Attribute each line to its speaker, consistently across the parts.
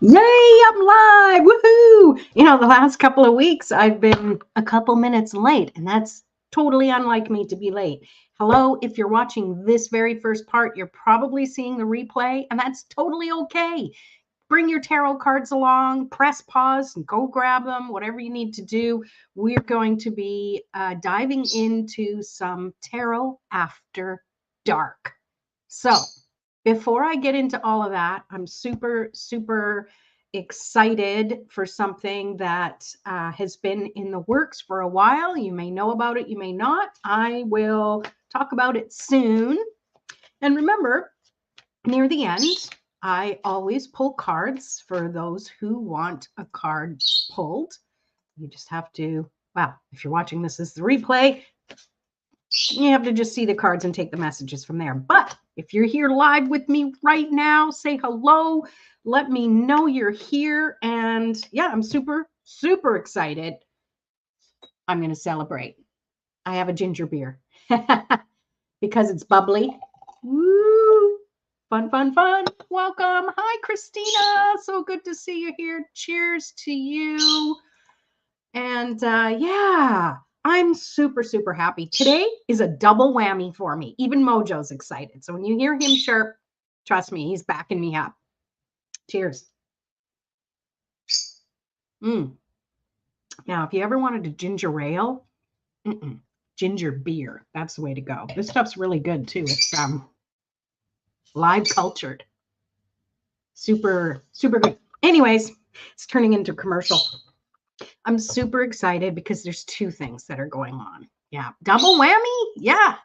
Speaker 1: Yay, I'm live. Woohoo. The last couple of weeks I've been a couple minutes late, and that's totally unlike me to be late. Hello, if you're watching this very first part, you're probably seeing the replay, and that's totally okay. Bring your tarot cards along, press pause, and go grab them, whatever you need to do. We're going to be diving into some tarot after dark. So, before I get into all of that, I'm super, super excited for something that has been in the works for a while. You may know about it, you may not. I will talk about it soon. And remember, near the end, I always pull cards for those who want a card pulled. You just have to, well, if you're watching this as the replay, you have to just see the cards and take the messages from there. But if you're here live with me right now, say hello. Let me know you're here. And yeah, I'm super, super excited. I'm going to celebrate. I have a ginger beer because it's bubbly. Woo! Fun, fun, fun. Welcome. Hi, Christina. So good to see you here. Cheers to you. And yeah, I'm super, super happy. Today is a double whammy for me. Even Mojo's excited. So when you hear him chirp, trust me, he's backing me up. Cheers. Now, if you ever wanted a ginger ale, ginger beer, that's the way to go. This stuff's really good too. It's live cultured. Super, super good. Anyways, it's turning into commercial. I'm super excited because there's two things that are going on. Yeah. Double whammy. Yeah.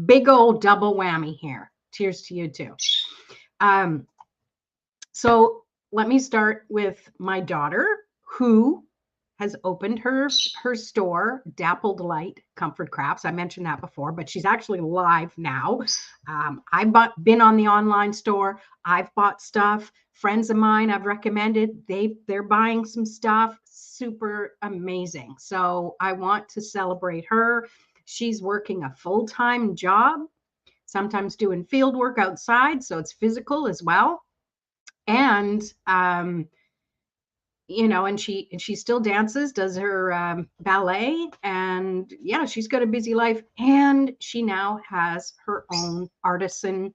Speaker 1: Big old double whammy here. Cheers to you too. So let me start with my daughter, who has opened her store, Dappled Light Comfort Crafts. I mentioned that before, but she's actually live now. I've been on the online store. I've bought stuff. Friends of mine I've recommended, they're buying some stuff. Super amazing. So I want to celebrate her. She's working a full-time job, sometimes doing field work outside, so it's physical as well. And and she still dances, does her ballet, and yeah, she's got a busy life, and she now has her own artisan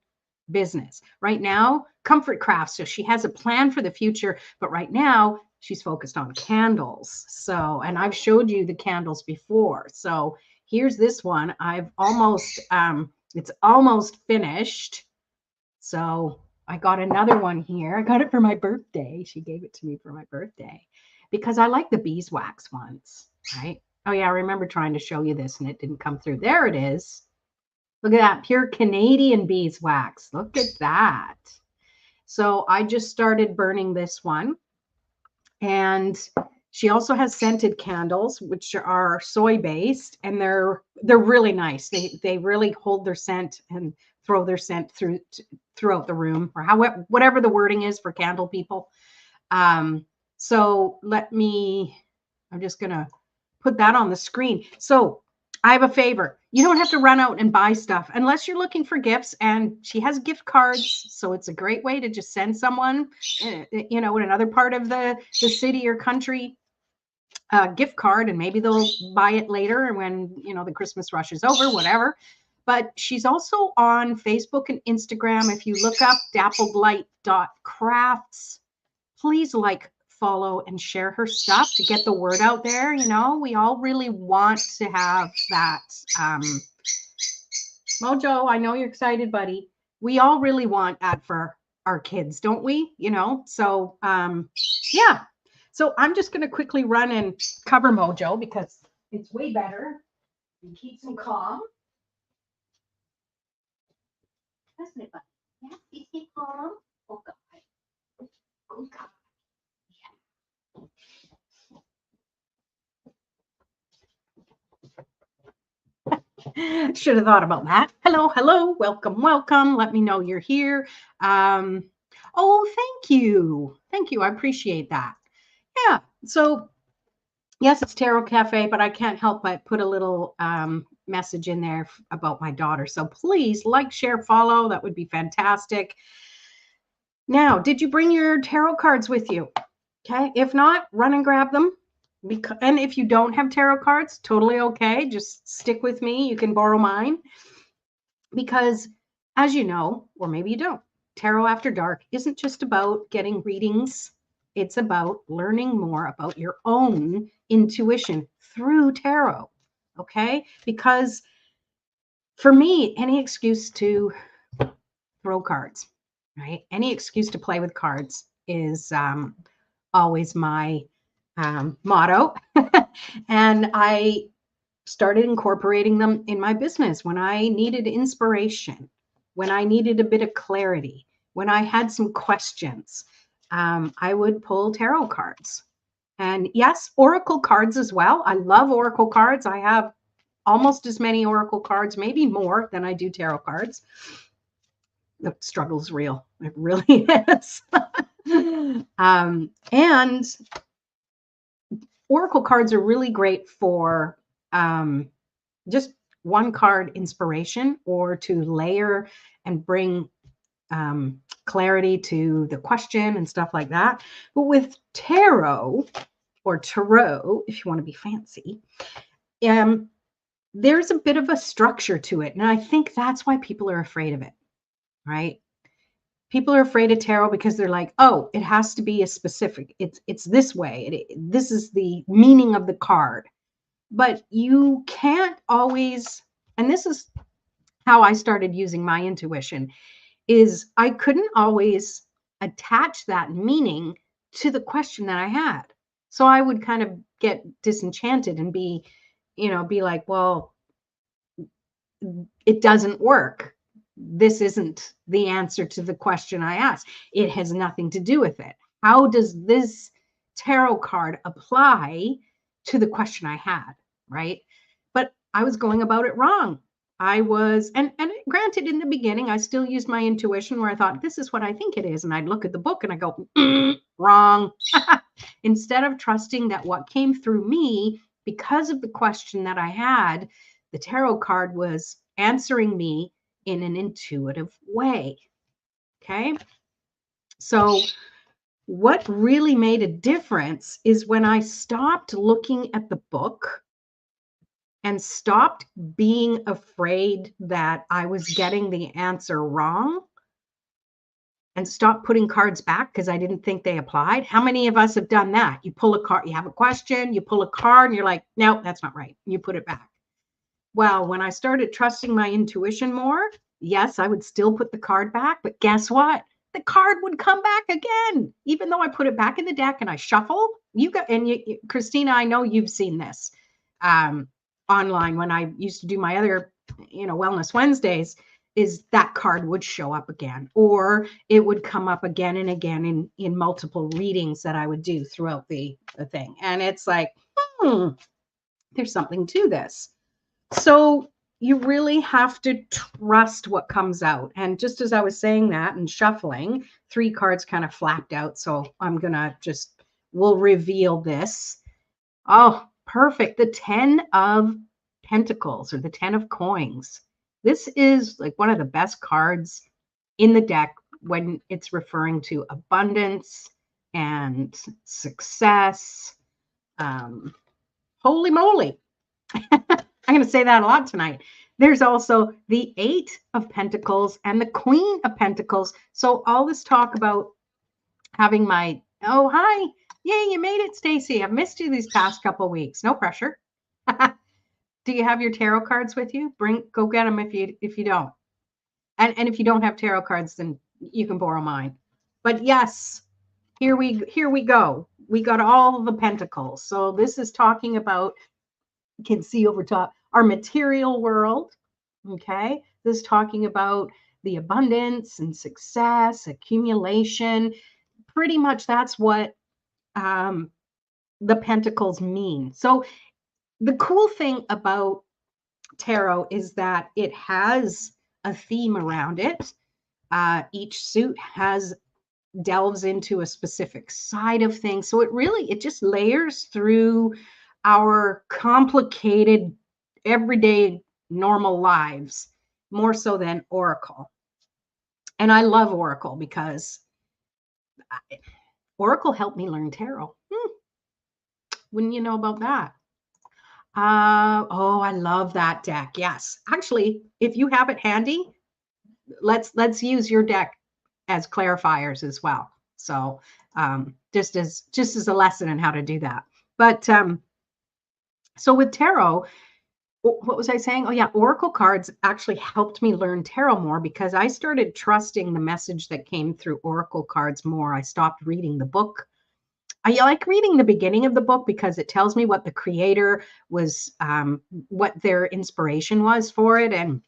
Speaker 1: business right now, comfort crafts. So she has a plan for the future, but right now she's focused on candles. So, and I've showed you the candles before. So here's this one. I've almost it's almost finished. So I got another one here. I got it for my birthday. She gave it to me for my birthday because I like the beeswax ones, right? Oh yeah, I remember trying to show you this and it didn't come through. There it is. Look at that, pure Canadian beeswax. Look at that. So I just started burning this one. And she also has scented candles, which are soy-based, and they're really nice. They really hold their scent and throw their scent throughout the room, or however, whatever the wording is for candle people. So I'm just gonna put that on the screen. So I have a favor. You don't have to run out and buy stuff unless you're looking for gifts, and she has gift cards. So it's a great way to just send someone, in another part of the city or country, a gift card, and maybe they'll buy it later when, the Christmas rush is over, whatever. But she's also on Facebook and Instagram. If you look up dappledlight.crafts, please follow and share her stuff to get the word out there. We all really want to have that. Mojo, I know you're excited, buddy. We all really want that for our kids, don't we? So yeah. So I'm just going to quickly run and cover Mojo because it's way better and keeps him calm. Doesn't it, buddy? Yeah, keep him calm. Oh, God. Good God. Should have thought about that. Hello, welcome. Let me know you're here. Oh, thank you. I appreciate that. Yeah. So yes, it's Tarot Cafe, but I can't help but put a little message in there about my daughter. So please share, follow. That would be fantastic. Now, did you bring your tarot cards with you? Okay. If not, run and grab them. And if you don't have tarot cards, totally okay. Just stick with me. You can borrow mine. Because as you know, or maybe you don't, Tarot After Dark isn't just about getting readings. It's about learning more about your own intuition through tarot. Okay. Because for me, any excuse to throw cards, right? Any excuse to play with cards is always my motto. And I started incorporating them in my business when I needed inspiration, when I needed a bit of clarity, when I had some questions. I would pull tarot cards. And yes, oracle cards as well. I love oracle cards. I have almost as many oracle cards, maybe more than I do tarot cards. The struggle's real. It really is. And oracle cards are really great for just one card inspiration or to layer and bring clarity to the question and stuff like that. But with tarot or tarot, if you want to be fancy, there's a bit of a structure to it. And I think that's why people are afraid of it, right? People are afraid of tarot because they're like, oh, it has to be a specific, it's this way. This is the meaning of the card. But you can't always, and this is how I started using my intuition, is I couldn't always attach that meaning to the question that I had. So I would kind of get disenchanted and be like, well, it doesn't work. This isn't the answer to the question I asked. It has nothing to do with it. How does this tarot card apply to the question I had, right? But I was going about it wrong. I was, and granted, in the beginning, I still used my intuition where I thought, this is what I think it is. And I'd look at the book and I go, wrong. Instead of trusting that what came through me, because of the question that I had, the tarot card was answering me in an intuitive way. Okay. So what really made a difference is when I stopped looking at the book and stopped being afraid that I was getting the answer wrong and stopped putting cards back because I didn't think they applied. How many of us have done that? You pull a card, you have a question, you pull a card and you're like, no, that's not right. You put it back. Well, when I started trusting my intuition more, yes, I would still put the card back, but guess what? The card would come back again, even though I put it back in the deck and I shuffle. Christina, I know you've seen this online when I used to do my other, Wellness Wednesdays, is that card would show up again, or it would come up again and again in multiple readings that I would do throughout the thing. And it's like, there's something to this. So you really have to trust what comes out. And just as I was saying that and shuffling, 3 cards kind of flapped out. So I'm going to we'll reveal this. Oh, perfect. The 10 of Pentacles, or the 10 of Coins. This is like one of the best cards in the deck when it's referring to abundance and success. Holy moly. I'm going to say that a lot tonight. There's also the 8 of Pentacles and the Queen of Pentacles. So all this talk about having my, oh, hi. Yay, you made it, Stacy. I've missed you these past couple of weeks. No pressure. Do you have your tarot cards with you? Go get them if you don't. And if you don't have tarot cards, then you can borrow mine. But yes, here we go. We got all the Pentacles. So this is talking about, you can see over top, our material world. Okay. This is talking about the abundance and success, accumulation. Pretty much that's what the Pentacles mean. So the cool thing about tarot is that it has a theme around it. Each suit delves into a specific side of things. So it just layers through our complicated, everyday, normal lives more so than Oracle. And I love Oracle because Oracle helped me learn tarot. Wouldn't you know about that? Oh, I love that deck. Yes. Actually, if you have it handy, let's use your deck as clarifiers as well. So just as a lesson in how to do that. But so with tarot, what was I saying? Oh yeah, Oracle cards actually helped me learn tarot more because I started trusting the message that came through Oracle cards more. I stopped reading the book. I like reading the beginning of the book because it tells me what the creator was, what their inspiration was for it, and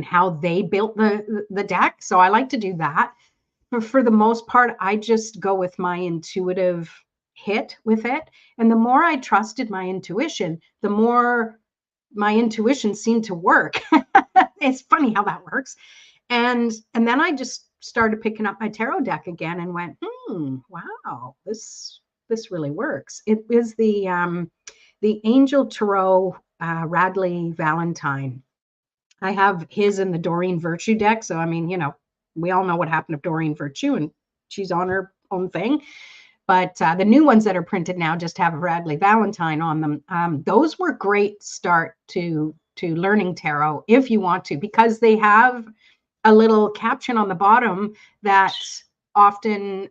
Speaker 1: how they built the deck. So I like to do that. But for the most part, I just go with my intuitive hit with it. And the more I trusted my intuition, the more my intuition seemed to work. It's funny how that works. And then I just started picking up my tarot deck again and went, wow, this really works. It is the Angel Tarot Radley Valentine. I have his in the Doreen Virtue deck. So, I mean, we all know what happened to Doreen Virtue, and she's on her own thing. But the new ones that are printed now just have Radley Valentine on them. Those were great start to learning tarot if you want to, because they have a little caption on the bottom that often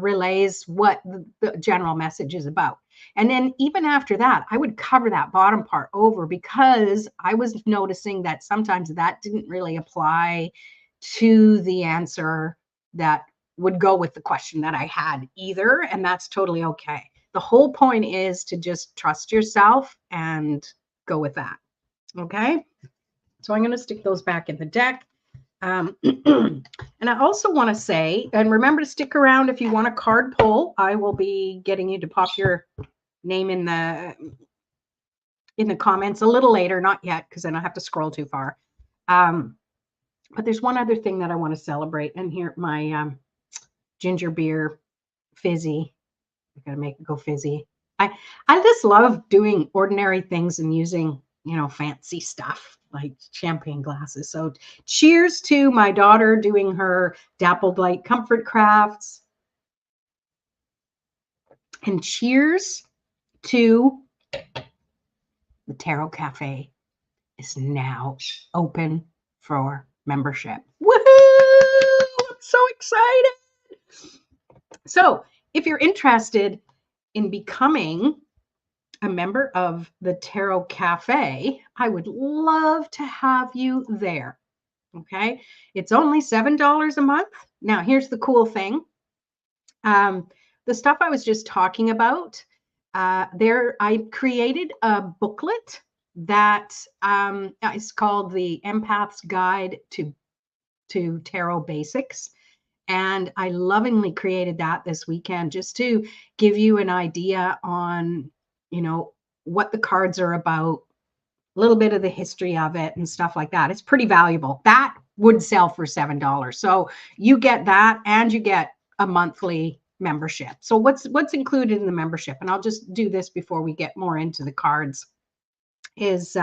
Speaker 1: relays what the general message is about. And then even after that, I would cover that bottom part over because I was noticing that sometimes that didn't really apply to the answer that would go with the question that I had either. And that's totally okay. The whole point is to just trust yourself and go with that. Okay. So I'm going to stick those back in the deck. And I also want to say, and remember to stick around if you want a card pull. I will be getting you to pop your name in the comments a little later, not yet, because then I have to scroll too far. But there's one other thing that I want to celebrate. And here, my ginger beer fizzy. I gotta make it go fizzy. I just love doing ordinary things and using, fancy stuff like champagne glasses. So cheers to my daughter doing her Dappled Light Comfort Crafts. And cheers to the Tarot Cafe is now open for membership. Woohoo! I'm so excited. So if you're interested in becoming a member of the Tarot Cafe, I would love to have you there. Okay. It's only $7 a month. Now, here's the cool thing. The stuff I was just talking about, I created a booklet that is called the Empath's Guide to Tarot Basics. And I lovingly created that this weekend just to give you an idea on, what the cards are about, a little bit of the history of it and stuff like that. It's pretty valuable. That would sell for $7. So you get that and you get a monthly membership. So what's included in the membership? And I'll just do this before we get more into the cards is,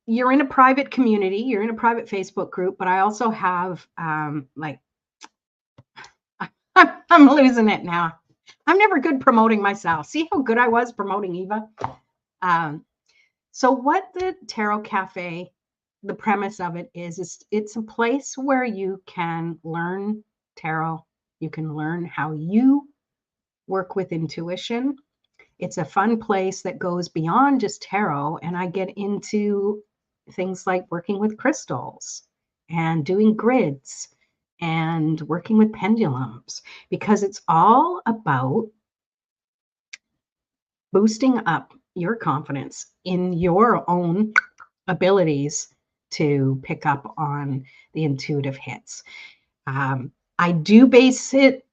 Speaker 1: you're in a private community, you're in a private Facebook group, but I also have I'm losing it now. I'm never good promoting myself. See how good I was promoting Eva? So what the Tarot Cafe, the premise of it is it's a place where you can learn tarot. You can learn how you work with intuition. It's a fun place that goes beyond just tarot. And I get into things like working with crystals and doing grids and working with pendulums, because it's all about boosting up your confidence in your own abilities to pick up on the intuitive hits. I do base it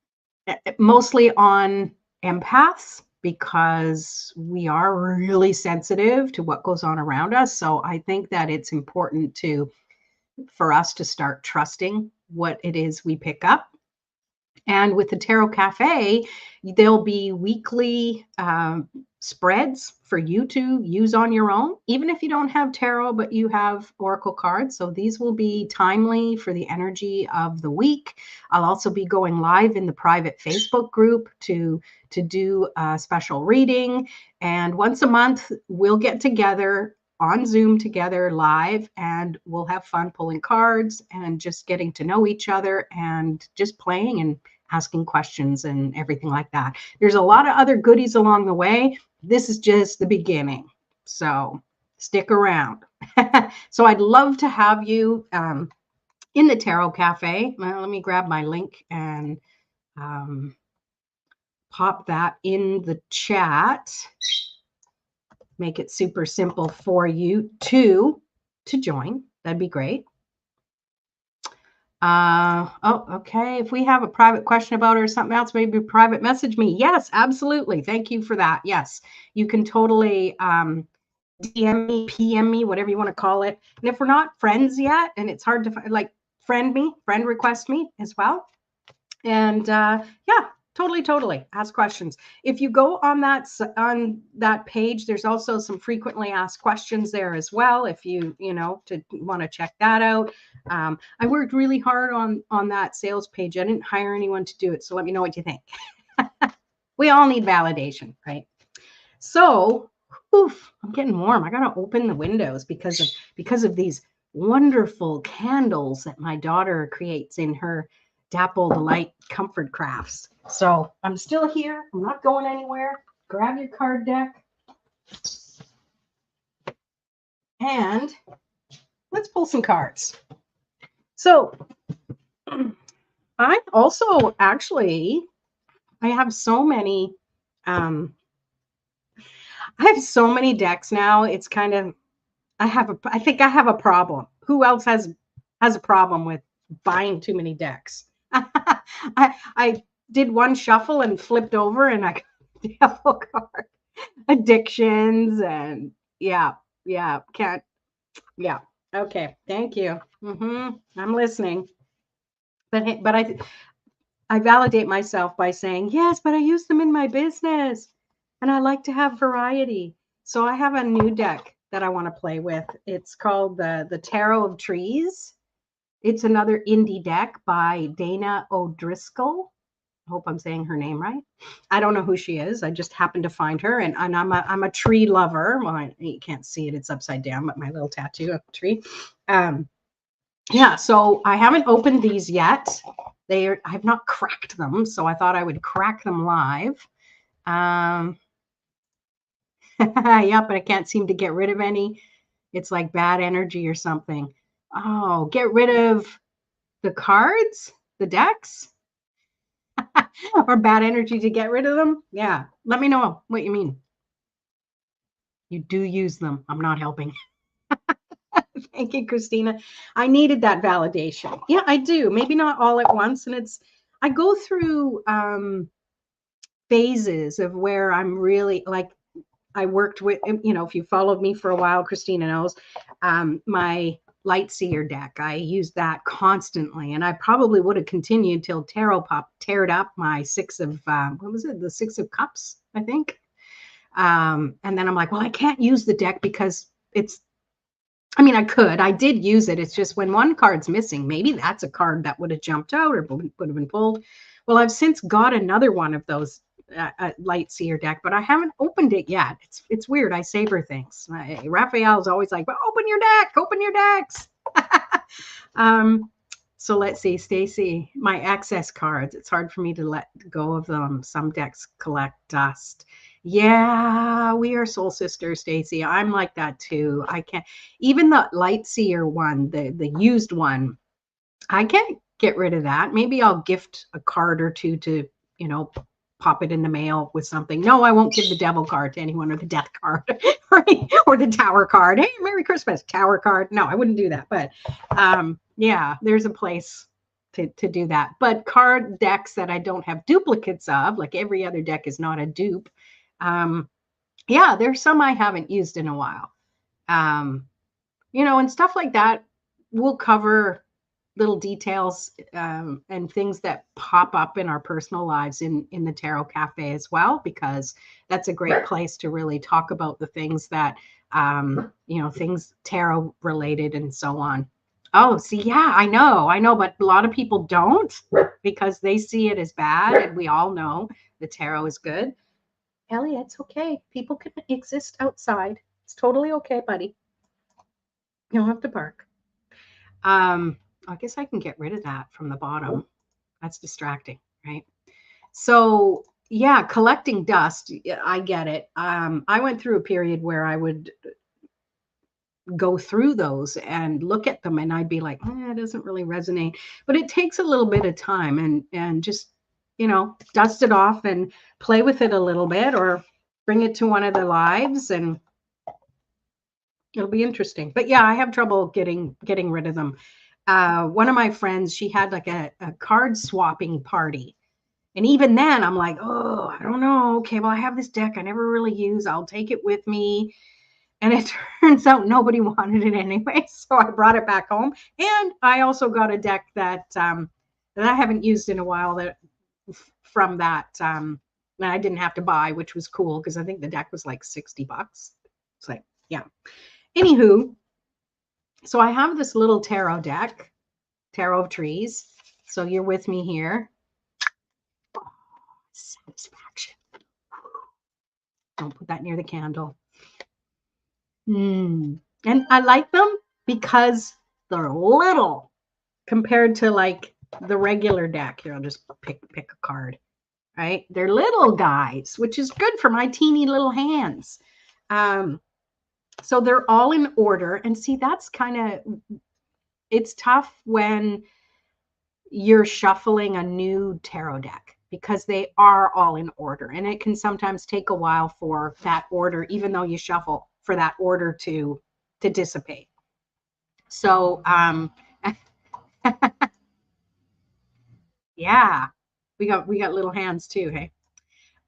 Speaker 1: mostly on empaths because we are really sensitive to what goes on around us. So I think that it's important for us to start trusting what it is we pick up. And with the Tarot Cafe, there'll be weekly spreads for you to use on your own, even if you don't have tarot, but you have oracle cards. So these will be timely for the energy of the week. I'll also be going live in the private Facebook group to do a special reading. And once a month, we'll get together on Zoom together live, and we'll have fun pulling cards and just getting to know each other and just playing and asking questions and everything like that. There's a lot of other goodies along the way. This is just the beginning. So stick around. So I'd love to have you in the Tarot Cafe. Well, let me grab my link and pop that in the chat. Make it super simple for you to join. That'd be great. Oh, okay. If we have a private question about it or something else, maybe private message me. Yes, absolutely. Thank you for that. Yes, you can totally DM me, PM me, whatever you want to call it. And if we're not friends yet, and it's hard to find, like, friend request me as well. And yeah, totally ask questions. If you go on that page, there's also some frequently asked questions there as well. If you want to check that out. I worked really hard on that sales page. I didn't hire anyone to do it, so let me know what you think. We all need validation, right? So, I'm getting warm. I gotta open the windows because of these wonderful candles that my daughter creates in her Dapple Delight Comfort Crafts. So I'm still here. I'm not going anywhere. Grab your card deck. And let's pull some cards. So I also I have so many decks now. It's kind of, I think I have a problem. Who else has a problem with buying too many decks? I did one shuffle and flipped over and I got the devil card. Addictions and okay, thank you. I'm listening. But I validate myself by saying, yes, but I use them in my business and I like to have variety. So I have a new deck that I want to play with. It's called the Tarot of Trees. It's another indie deck by Dana O'Driscoll. I hope I'm saying her name right. I don't know who she is. I just happened to find her, and I'm a tree lover. Well, you can't see it; it's upside down, but my little tattoo of a tree. Yeah. So I haven't opened these yet. I have not cracked them, so I thought I would crack them live. Yeah, but I can't seem to get rid of any. It's like bad energy or something. Oh, get rid of the cards, the decks, or bad energy to get rid of them? Yeah. Let me know what you mean. You do use them. I'm not helping. Thank you, Christina. I needed that validation. Yeah, I do. Maybe not all at once. And I go through phases of where I'm really like, I worked with, if you followed me for a while, Christina knows, my Light Seer deck. I used that constantly, and I probably would have continued till Tarot Pop teared up my Six of, what was it? The Six of Cups, I think. And then I'm like, well, I can't use the deck because I did use it. It's just when one card's missing, maybe that's a card that would have jumped out or would have been pulled. Well, I've since got another one of those Light Seer deck, but I haven't opened it yet. It's weird. I savor things. Raphael's always like, well, open your decks. So let's see, Stacy, my access cards. It's hard for me to let go of them. Some decks collect dust. Yeah, we are soul sisters, Stacy. I'm like that too. I can't, even the Light Seer one, the used one, I can't get rid of that. Maybe I'll gift a card or two to, pop it in the mail with something. No, I won't give the devil card to anyone, or the death card, or the tower card. Hey, Merry Christmas, tower card. No, I wouldn't do that. But yeah, there's a place to do that. But card decks that I don't have duplicates of, like every other deck is not a dupe. Yeah, there's some I haven't used in a while. And stuff like that will cover little details and things that pop up in our personal lives in the Tarot Cafe as well, because that's a great place to really talk about the things that things tarot related and so on. Oh, see, yeah, I know, but a lot of people don't because they see it as bad, and we all know the tarot is good. Ellie, it's okay. People can exist outside. It's totally okay, buddy. You don't have to bark. I guess I can get rid of that from the bottom. That's distracting, right? So yeah, collecting dust, I get it. I went through a period where I would go through those and look at them and I'd be like, it doesn't really resonate. But it takes a little bit of time and just, dust it off and play with it a little bit or bring it to one of the lives and it'll be interesting. But yeah, I have trouble getting rid of them. One of my friends, she had like a card swapping party. And even then I'm like, oh, I don't know. Okay, well, I have this deck I never really use. I'll take it with me. And it turns out nobody wanted it anyway. So I brought it back home. And I also got a deck that that I haven't used in a while from that I didn't have to buy, which was cool because I think the deck was like $60. It's like, yeah. Anywho, so I have this little tarot deck, Tarot of Trees. So you're with me here. Oh, satisfaction. Don't put that near the candle. And I like them because they're little compared to like the regular deck. Here, I'll just pick a card, right? They're little guys, which is good for my teeny little hands. So they're all in order. And see, that's kind of, it's tough when you're shuffling a new tarot deck because they are all in order. And it can sometimes take a while for that order, even though you shuffle, for that order to dissipate. So yeah, we got little hands too, hey.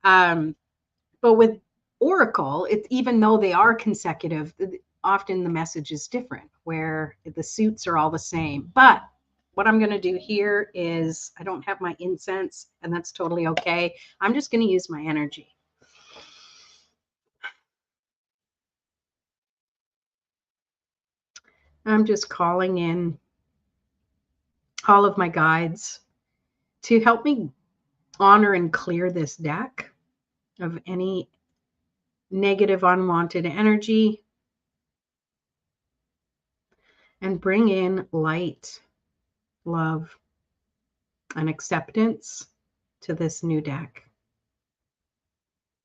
Speaker 1: But with Oracle, it's, even though they are consecutive, often the message is different where the suits are all the same. But what I'm going to do here is, I don't have my incense, and that's totally okay. I'm just going to use my energy. I'm just calling in all of my guides to help me honor and clear this deck of any negative, unwanted energy and bring in light, love, and acceptance to this new deck.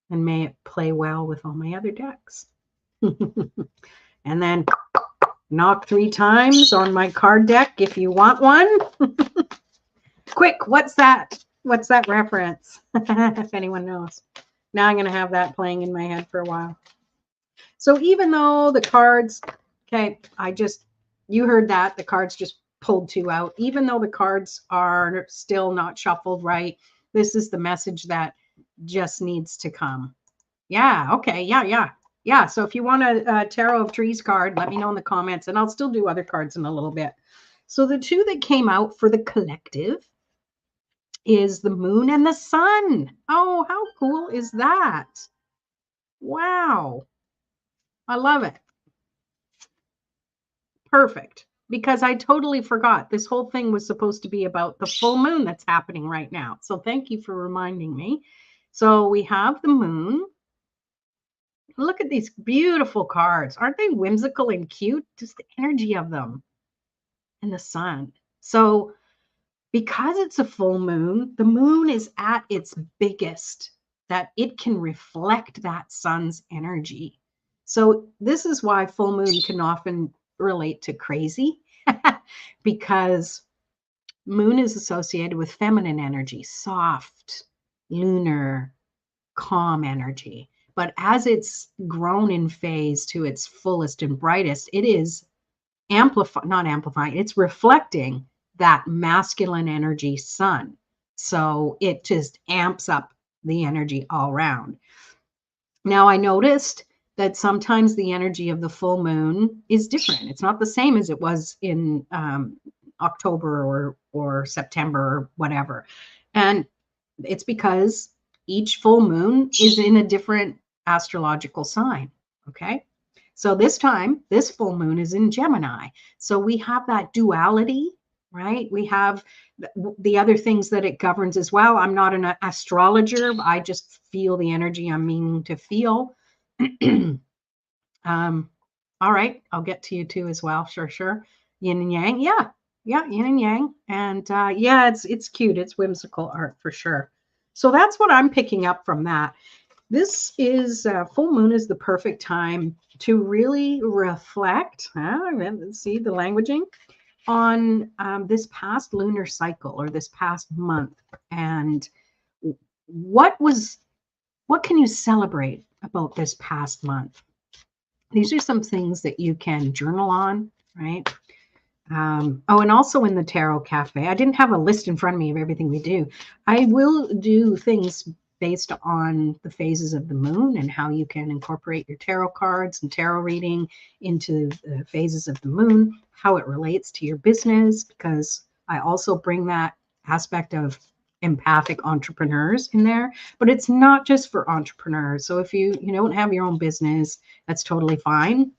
Speaker 1: And may it play well with all my other decks. And then knock 3 times on my card deck if you want one. Quick, what's that? What's that reference? If anyone knows. Now I'm going to have that playing in my head for a while. So even though the cards, okay, you heard that, the cards just pulled 2 out. Even though the cards are still not shuffled right, this is the message that just needs to come. Yeah, okay, yeah. So if you want a Tarot of Trees card, let me know in the comments, and I'll still do other cards in a little bit. So the 2 that came out for the collective is the Moon and the Sun. Oh, how cool is that? Wow. I love it. Perfect. Because I totally forgot. This whole thing was supposed to be about the full moon that's happening right now. So thank you for reminding me. So we have the moon. Look at these beautiful cards. Aren't they whimsical and cute? Just the energy of them. And the sun. So because it's a full moon, the moon is at its biggest, that it can reflect that sun's energy. So this is why full moon can often relate to crazy, because moon is associated with feminine energy, soft, lunar, calm energy. But as it's grown in phase to its fullest and brightest, it is not amplifying, it's reflecting that masculine energy sun. So it just amps up the energy all around. Now I noticed that sometimes the energy of the full moon is different. It's not the same as it was in October or September or whatever. And it's because each full moon is in a different astrological sign. Okay. So this time, this full moon is in Gemini. So we have that duality, right? We have the other things that it governs as well. I'm not an astrologer, but I just feel the energy I'm meaning to feel. All right, I'll get to you too as well. Sure. Yin and yang. Yeah, yin and yang. And yeah, it's cute. It's whimsical art for sure. So that's what I'm picking up from that. This is full moon is the perfect time to really reflect. Let's see the languaging on this past lunar cycle or this past month, and what can you celebrate about this past month? These are some things that you can journal on, right? Oh, and also in the Tarot Cafe, I didn't have a list in front of me of everything we do. I will do things based on the phases of the moon and how you can incorporate your tarot cards and tarot reading into the phases of the moon, how it relates to your business, because I also bring that aspect of empathic entrepreneurs in there, but it's not just for entrepreneurs. So if you don't have your own business, that's totally fine,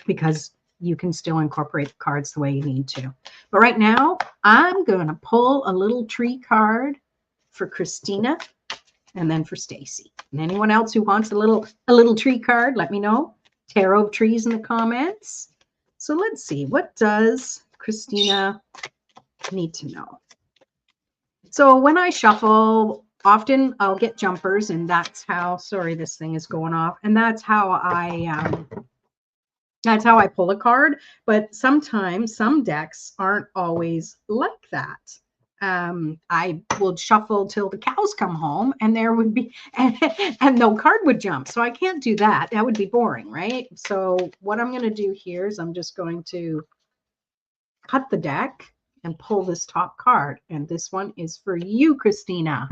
Speaker 1: because you can still incorporate the cards the way you need to. But right now, I'm going to pull a little tree card for Christina and then for Stacy. And anyone else who wants a little tree card, let me know. Tarot of trees in the comments. So let's see, what does Christina need to know? So when I shuffle, often I'll get jumpers, and that's how, sorry, this thing is going off. And that's how I pull a card. But sometimes some decks aren't always like that. I will shuffle till the cows come home and there would be, and no card would jump. So I can't do that. That would be boring, right? So what I'm going to do here is I'm just going to cut the deck and pull this top card. And this one is for you, Christina.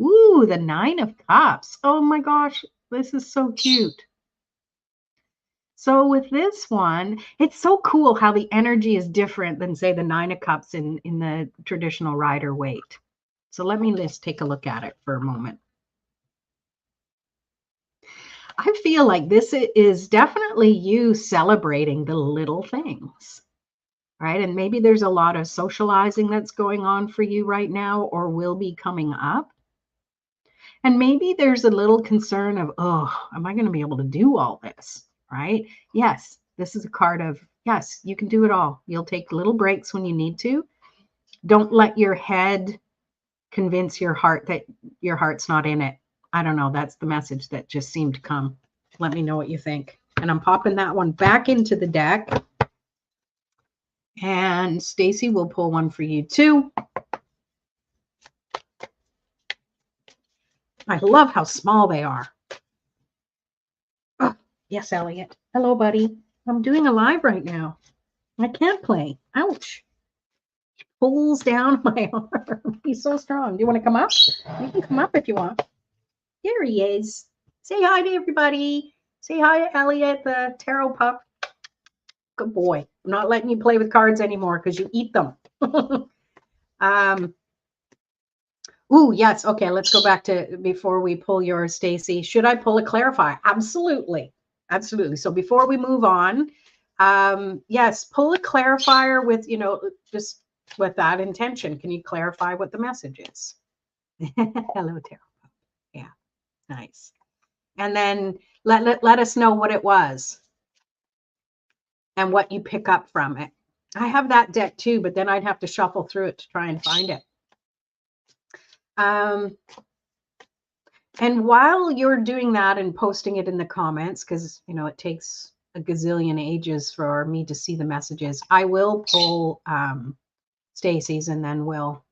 Speaker 1: Ooh, the 9 of Cups. Oh my gosh, this is so cute. So with this one, it's so cool how the energy is different than, say, the 9 of Cups in the traditional Rider-Waite. So let me just take a look at it for a moment. I feel like this is definitely you celebrating the little things, right? And maybe there's a lot of socializing that's going on for you right now or will be coming up. And maybe there's a little concern of, oh, am I going to be able to do all this, right? Yes, this is a card of, yes, you can do it all. You'll take little breaks when you need to. Don't let your head convince your heart that your heart's not in it. I don't know. That's the message that just seemed to come. Let me know what you think. And I'm popping that one back into the deck. And Stacy will pull one for you too. I love how small they are. Oh, yes, Elliot. Hello, buddy. I'm doing a live right now. I can't play. Ouch. Pulls down my arm. He's so strong. Do you want to come up? You can come up if you want. Here he is. Say hi to everybody. Say hi to Elliot, the tarot pup. Good boy. I'm not letting you play with cards anymore because you eat them. Ooh, yes. Okay, let's go back to before we pull yours, Stacy. Should I pull a clarifier? Absolutely. Absolutely. So before we move on, yes, pull a clarifier with, just with that intention. Can you clarify what the message is? Hello, Tarot. Yeah, nice. And then let us know what it was and what you pick up from it. I have that deck too, but then I'd have to shuffle through it to try and find it. And while you're doing that and posting it in the comments, because, it takes a gazillion ages for me to see the messages, I will pull Stacy's and then we'll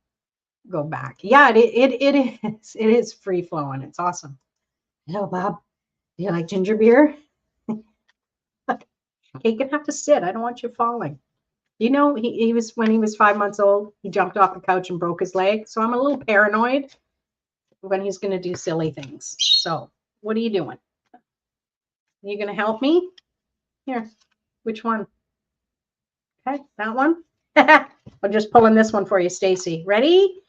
Speaker 1: go back. Yeah, it is free flowing. It's awesome. Hello, Bob. Do you like ginger beer? You're gonna have to sit. I don't want you falling. He was, when he was 5 months old, he jumped off the couch and broke his leg. So I'm a little paranoid when he's going to do silly things. So what are you doing? Are you going to help me? Here, which one? Okay, that one. I'm just pulling this one for you, Stacy. Ready?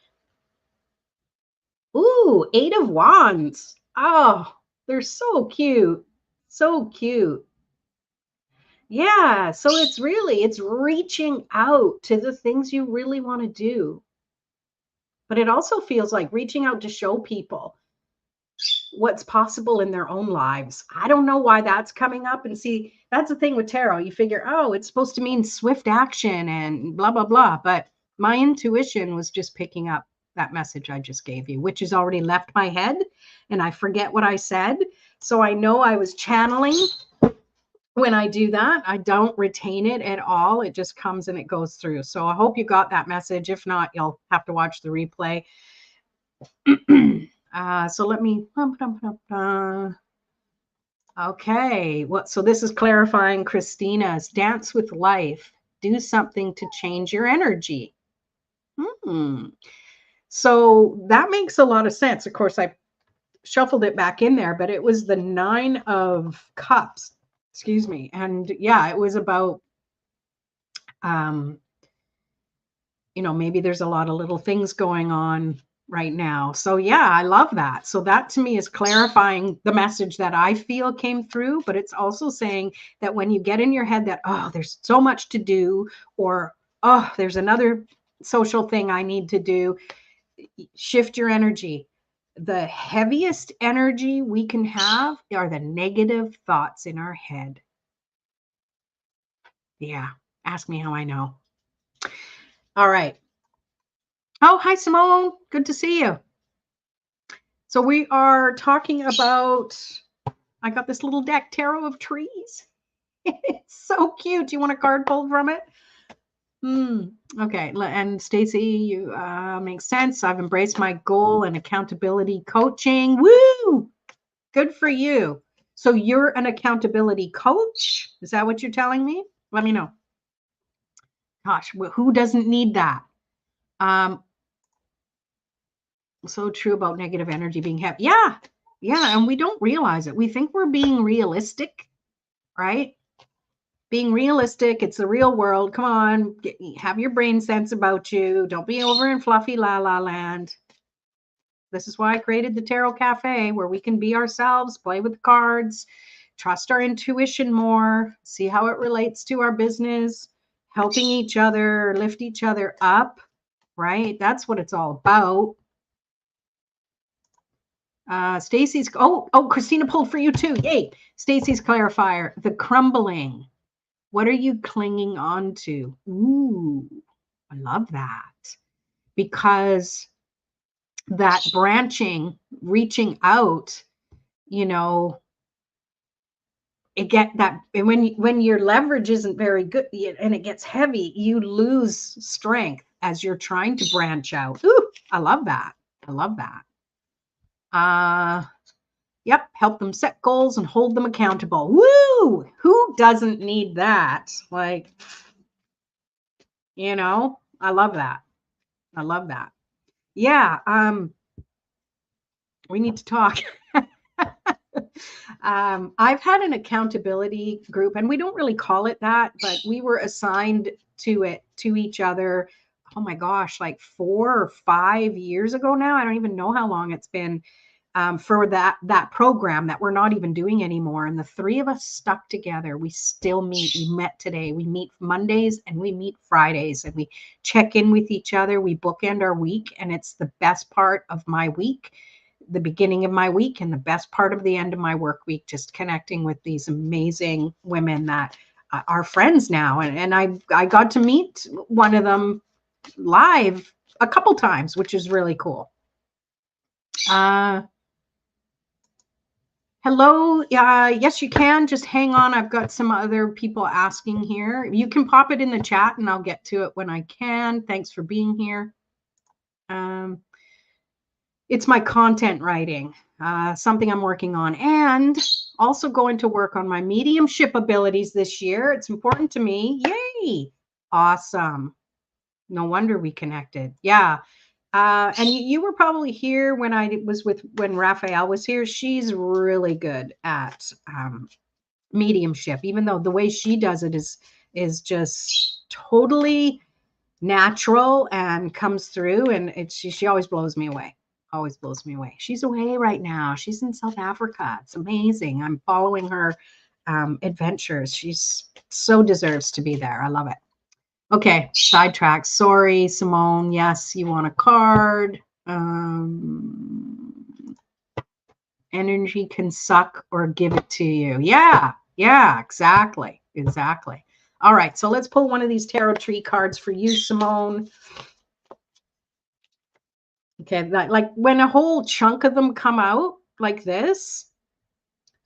Speaker 1: Ooh, 8 of Wands. Oh, they're so cute. So cute. Yeah, so it's reaching out to the things you really want to do. But it also feels like reaching out to show people what's possible in their own lives. I don't know why that's coming up. And see, that's the thing with tarot. You figure, oh, it's supposed to mean swift action and blah, blah, blah. But my intuition was just picking up that message I just gave you, which has already left my head and I forget what I said. So I know I was channeling. When I do that, I don't retain it at all. It just comes and it goes through. So I hope you got that message. If not, you'll have to watch the replay. So let me. Okay. So this is clarifying Christina's dance with life. Do something to change your energy. So that makes a lot of sense. Of course, I shuffled it back in there, but it was the 9 of Cups. Excuse me. And yeah, it was about maybe there's a lot of little things going on right now. So yeah, I love that. So that to me is clarifying the message that I feel came through, but it's also saying that when you get in your head that, oh, there's so much to do, or, oh, there's another social thing I need to do, shift your energy. The heaviest energy we can have are the negative thoughts in our head. Yeah. Ask me how I know. All right. Oh, hi, Simone. Good to see you. So we are talking about, I got this little deck, Tarot of Trees. It's so cute. Do you want a card pulled from it? Okay. And Stacy, you makes sense. I've embraced my goal and accountability coaching. Woo! Good for you. So you're an accountability coach? Is that what you're telling me? Let me know. Gosh, who doesn't need that? So true about negative energy being heavy. Yeah. And we don't realize it. We think we're being realistic, right? Being realistic. It's the real world. Come on, have your brain sense about you. Don't be over in fluffy la la land. This is why I created the Tarot Cafe, where we can be ourselves, play with the cards, trust our intuition more, see how it relates to our business, helping each other, lift each other up, right? That's what it's all about. Stacy's, Christina pulled for you too. Yay. Stacy's clarifier, the crumbling. What are you clinging on to? Ooh, I love that. Because that branching, reaching out, it get that when your leverage isn't very good and it gets heavy, you lose strength as you're trying to branch out. Ooh, I love that. Yep, help them set goals and hold them accountable. Woo! Who doesn't need that? Like, I love that. Yeah, we need to talk. I've had an accountability group, and we don't really call it that, but we were assigned to it, to each other. Oh my gosh, like 4 or 5 years ago now. I don't even know how long it's been. For that program that we're not even doing anymore. And the 3 of us stuck together. We still meet. We met today. We meet Mondays and we meet Fridays, and we check in with each other. We bookend our week, and it's the best part of my week, the beginning of my week, and the best part of the end of my work week, just connecting with these amazing women that are friends now. And I got to meet one of them live a couple times, which is really cool. Hello. Yes, you can. Just hang on. I've got some other people asking here. You can pop it in the chat and I'll get to it when I can. Thanks for being here. It's my content writing, something I'm working on, and also going to work on my mediumship abilities this year. It's important to me. Yay. Awesome. No wonder we connected. Yeah. And you were probably here when when Raphael was here. She's really good at mediumship, even though the way she does it is just totally natural and comes through, and she always blows me away. Always blows me away. She's away right now. She's in South Africa. It's amazing. I'm following her adventures. She's so deserves to be there. I love it. Okay, sidetrack. Sorry, Simone. Yes, you want a card. Energy can suck or give it to you. Yeah, exactly. All right, so let's pull one of these tarot tree cards for you, Simone. Okay, like when a whole chunk of them come out like this,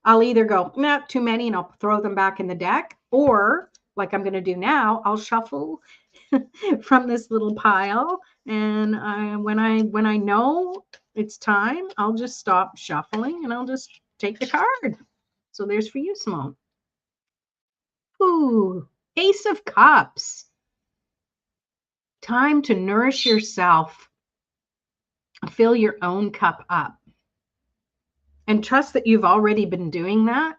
Speaker 1: I'll either go, nah, too many, and I'll throw them back in the deck, or like I'm going to do now, I'll shuffle from this little pile, and when I know it's time, I'll just stop shuffling and I'll just take the card. So there's for you, Simone. Ooh, Ace of Cups. Time to nourish yourself. Fill your own cup up. And trust that you've already been doing that.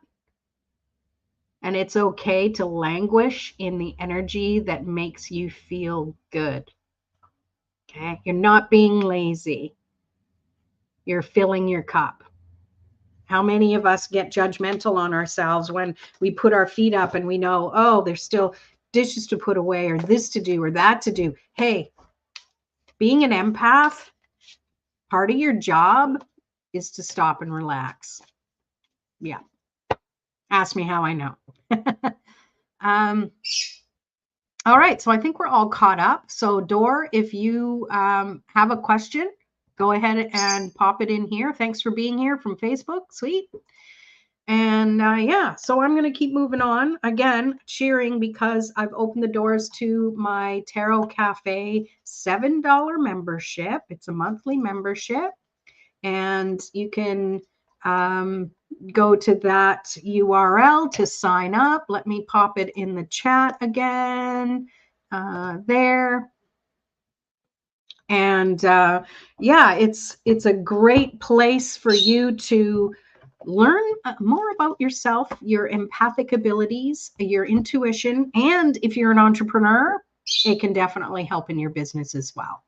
Speaker 1: And it's okay to languish in the energy that makes you feel good. Okay? You're not being lazy. You're filling your cup. How many of us get judgmental on ourselves when we put our feet up and we know, oh, there's still dishes to put away or this to do or that to do. Hey, being an empath, part of your job is to stop and relax. Yeah. Ask me how I know. All right. So I think we're all caught up. So Dor, if you have a question, go ahead and pop it in here. Thanks for being here from Facebook. Sweet. And yeah, so I'm going to keep moving on. Again, cheering because I've opened the doors to my Tarot Cafe $7 membership. It's a monthly membership. And you can go to that URL to sign up. Let me pop it in the chat again there. And yeah, it's a great place for you to learn more about yourself, your empathic abilities, your intuition, and if you're an entrepreneur, it can definitely help in your business as well.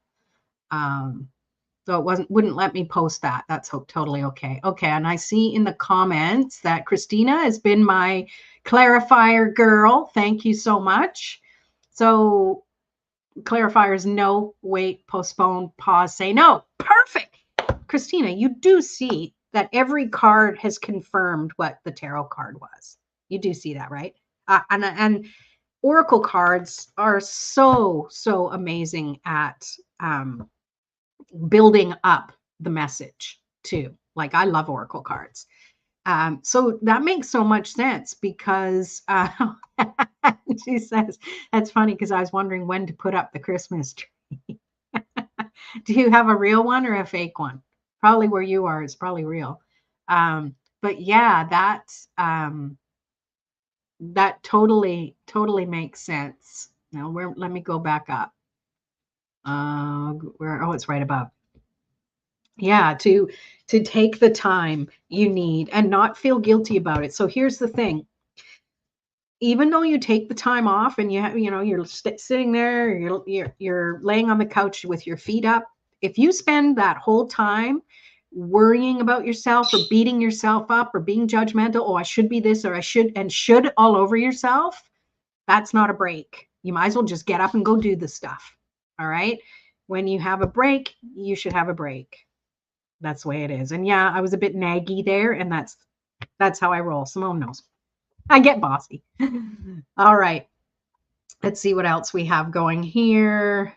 Speaker 1: So it wouldn't let me post that. That's totally okay. Okay, and I see in the comments that Christina has been my clarifier girl. Thank you so much. So clarifiers, no, wait, postpone, pause, say no. Perfect. Christina, you do see that every card has confirmed what the tarot card was. You do see that, right? And oracle cards are so amazing at building up the message too. Like I love oracle cards. So that makes so much sense because she says, that's funny because I was wondering when to put up the Christmas tree. Do you have a real one or a fake one? Probably where you are is probably real. But yeah, that totally makes sense. Now let me go back up. It's right above. Yeah, to take the time you need and not feel guilty about it. So here's the thing. Even though you take the time off and you're sitting there, you're laying on the couch with your feet up, if you spend that whole time worrying about yourself or beating yourself up or being judgmental, oh, I should be this or I should all over yourself, that's not a break. You might as well just get up and go do the stuff. All right. When you have a break, you should have a break. That's the way it is. And yeah, I was a bit naggy there, and that's how I roll. Simone knows. I get bossy. All right. Let's see what else we have going here.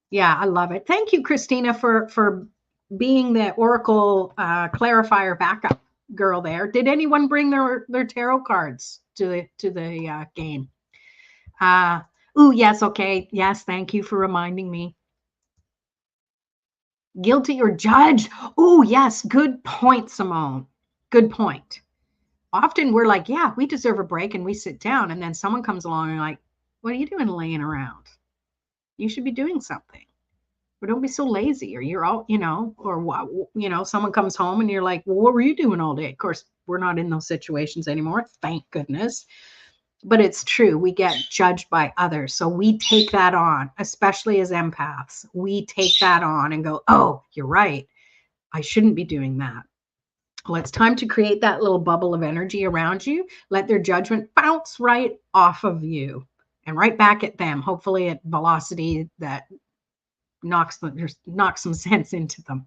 Speaker 1: Yeah, I love it. Thank you, Christina, for being the Oracle clarifier backup girl there. Did anyone bring their tarot cards to the game? Oh, yes. Okay. Yes. Thank you for reminding me. Guilty or judged? Oh, yes. Good point, Simone. Good point. Often we're like, yeah, we deserve a break, and we sit down, and then someone comes along and like, what are you doing laying around? You should be doing something. Or don't be so lazy, or you're all, or someone comes home and you're like, well, what were you doing all day? Of course, we're not in those situations anymore. Thank goodness. But it's true. We get judged by others. So we take that on, especially as empaths. We take that on and go, oh, you're right. I shouldn't be doing that. Well, it's time to create that little bubble of energy around you. Let their judgment bounce right off of you and right back at them, hopefully at velocity that knocks some sense into them.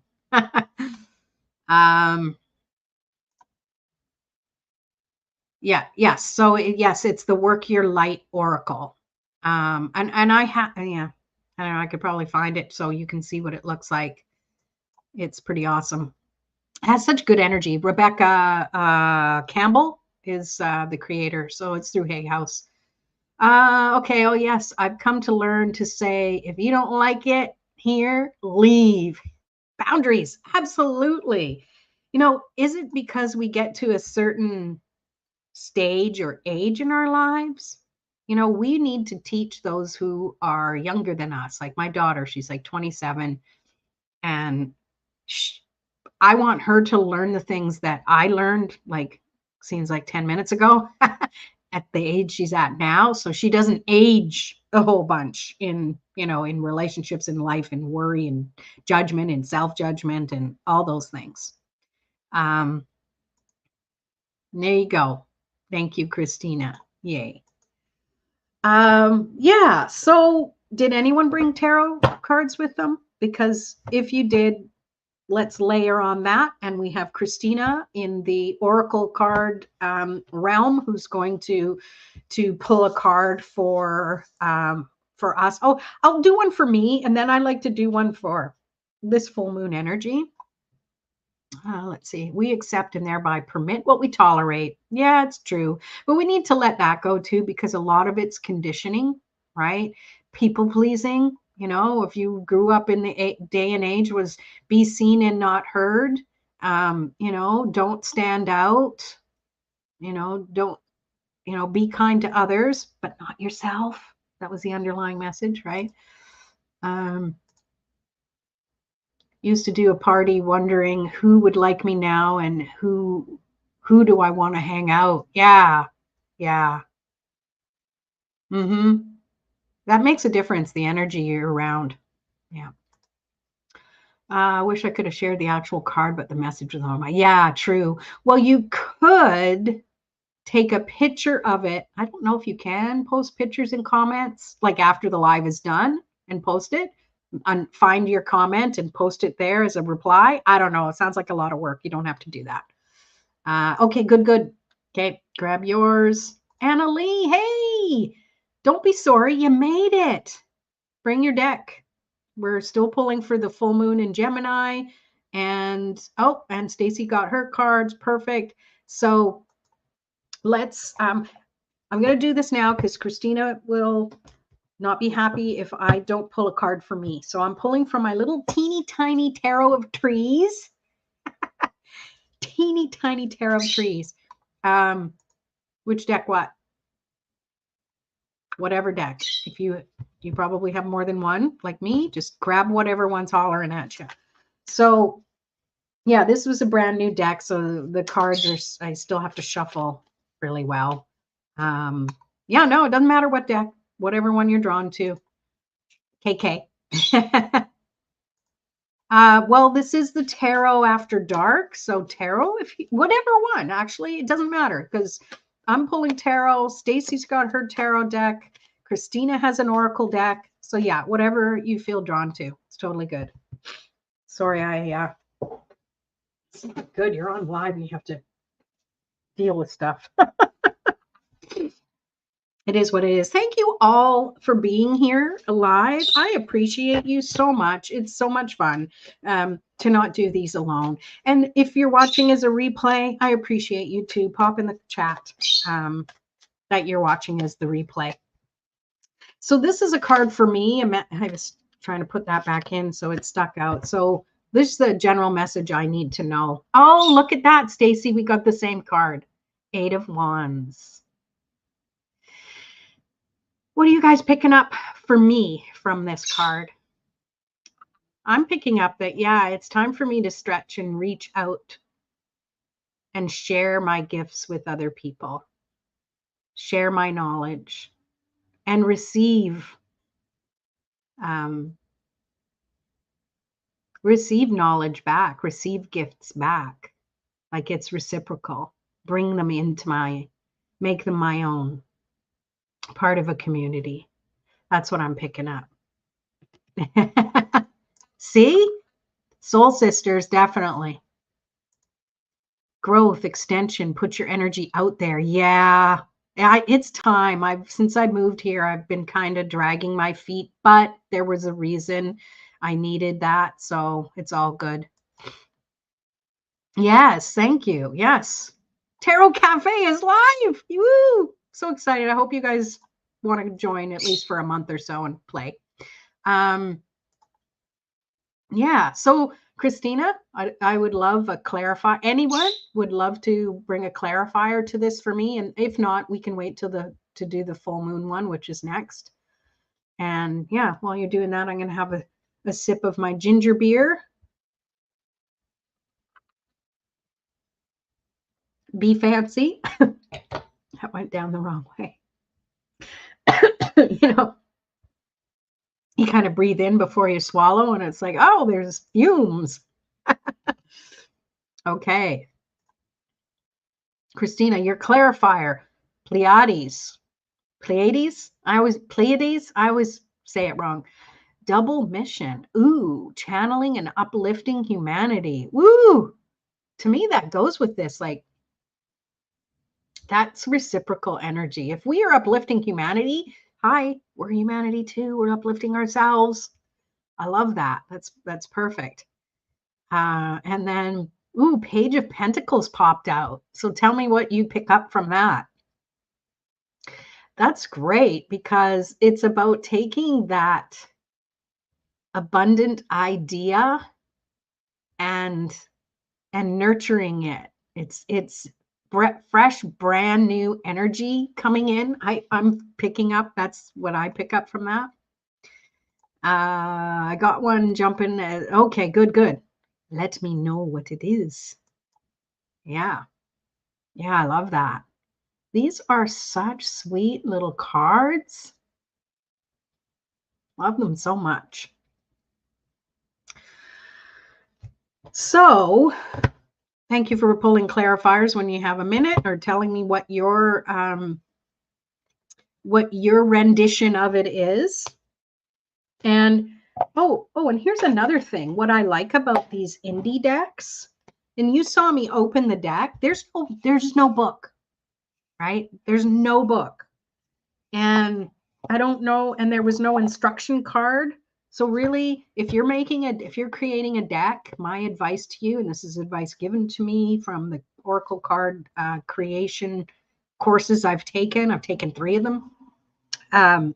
Speaker 1: Yeah, yes. So yes, it's the Work Your Light Oracle. And I have, yeah, I don't know, I could probably find it so you can see what it looks like. It's pretty awesome. It has such good energy. Rebecca Campbell is the creator, so it's through Hay House. Okay. Oh yes, I've come to learn to say if you don't like it here, leave. Boundaries, absolutely. Is it because we get to a certain stage or age in our lives? We need to teach those who are younger than us. Like my daughter, she's like 27, and I want her to learn the things that I learned, like, seems like 10 minutes ago at the age she's at now. So she doesn't age a whole bunch in relationships and life and worry and judgment and self-judgment and all those things. There you go. Thank you, Christina. Yay. Yeah. So did anyone bring tarot cards with them? Because if you did, let's layer on that. And we have Christina in the Oracle card realm, who's going to pull a card for us. Oh, I'll do one for me, and then I like to do one for this full moon energy. Let's see. We accept and thereby permit what we tolerate. Yeah, it's true. But we need to let that go too, because a lot of it's conditioning, right? People pleasing. If you grew up in the day and age was be seen and not heard, don't stand out, don't, be kind to others, but not yourself. That was the underlying message, right? Used to do a party wondering who would like me now and who do I want to hang out. Yeah. That makes a difference, the energy you're around. Yeah. I wish I could have shared the actual card, but the message was on my. Yeah, true. Well, you could take a picture of it. I don't know if you can post pictures and comments like after the live is done and post it. And find your comment and post it there as a reply. I don't know. It sounds like a lot of work. You don't have to do that. Okay, good. Okay, grab yours. Anna Lee, hey, don't be sorry. You made it. Bring your deck. We're still pulling for the full moon in Gemini. And Stacy got her cards. Perfect. So let's, I'm going to do this now because Christina will not be happy if I don't pull a card for me. So I'm pulling from my little teeny tiny tarot of trees. Teeny tiny tarot of trees. Which deck what? Whatever deck. If you probably have more than one, like me, just grab whatever one's hollering at you. So yeah, this was a brand new deck. So the cards are, I still have to shuffle really well. Yeah, no, it doesn't matter what deck, whatever one you're drawn to. KK. Well, this is the tarot after dark. So tarot, whatever one, actually, it doesn't matter because I'm pulling tarot. Stacy's got her tarot deck. Christina has an oracle deck. So yeah, whatever you feel drawn to, it's totally good. Sorry, it's not good. You're on live. You have to deal with stuff. It is what it is. Thank you all for being here live. I appreciate you so much. It's so much fun to not do these alone. And if you're watching as a replay, I appreciate you too. Pop in the chat that you're watching as the replay. So this is a card for me. I was trying to put that back in, so it stuck out. So this is the general message I need to know. Oh, look at that, Stacy. We got the same card. 8 of Wands. What are you guys picking up for me from this card? I'm picking up that, yeah, it's time for me to stretch and reach out and share my gifts with other people. share my knowledge, and um, receive knowledge back, receive gifts back. Like it's reciprocal. Bring them make them my own, part of a community. That's what I'm picking up. See? Soul sisters, definitely. Growth, extension, put your energy out there. Yeah. It's time. Since I moved here, I've been kind of dragging my feet, but there was a reason I needed that. So it's all good. Yes, thank you. Yes. Tarot Cafe is live. Woo! So excited. I hope you guys want to join at least for a month or so and play. Yeah. So Christina, I would love a clarify. Anyone would love to bring a clarifier to this for me. And if not, we can wait to do the full moon one, which is next. And yeah, while you're doing that, I'm going to have a sip of my ginger beer. Be fancy. That went down the wrong way. You know, you kind of breathe in before you swallow, and it's like, oh, there's fumes. Okay. Christina, your clarifier, Pleiades. Pleiades? Pleiades? I always say it wrong. Double mission. Ooh, channeling and uplifting humanity. Woo! To me, that goes with this. Like, that's reciprocal energy. If we are uplifting humanity, hi, we're humanity too. We're uplifting ourselves. I love that. That's perfect. And then, ooh, Page of Pentacles popped out. So tell me what you pick up from that. That's great because it's about taking that abundant idea and nurturing it. It's fresh, brand new energy coming in. I'm picking up. That's what I pick up from that. I got one jumping. Okay, good. Let me know what it is. Yeah. Yeah, I love that. These are such sweet little cards. Love them so much. So, thank you for pulling clarifiers when you have a minute, or telling me what your rendition of it is. And and here's another thing. What I like about these indie decks, and you saw me open the deck, there's no book, right? There's no book. And I don't know, and there was no instruction card. So really, if you're creating a deck, my advice to you, and this is advice given to me from the Oracle card creation courses I've taken 3 of them,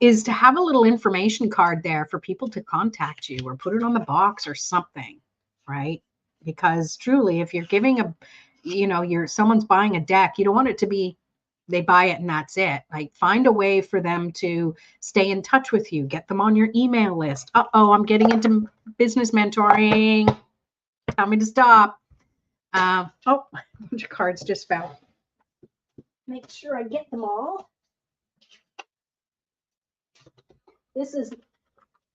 Speaker 1: is to have a little information card there for people to contact you, or put it on the box or something, right? Because truly, if you're giving someone's buying a deck, you don't want it to be they buy it and that's it. Like, find a way for them to stay in touch with you. Get them on your email list. I'm getting into business mentoring. Tell me to stop. A bunch of cards just fell. Make sure I get them all. This is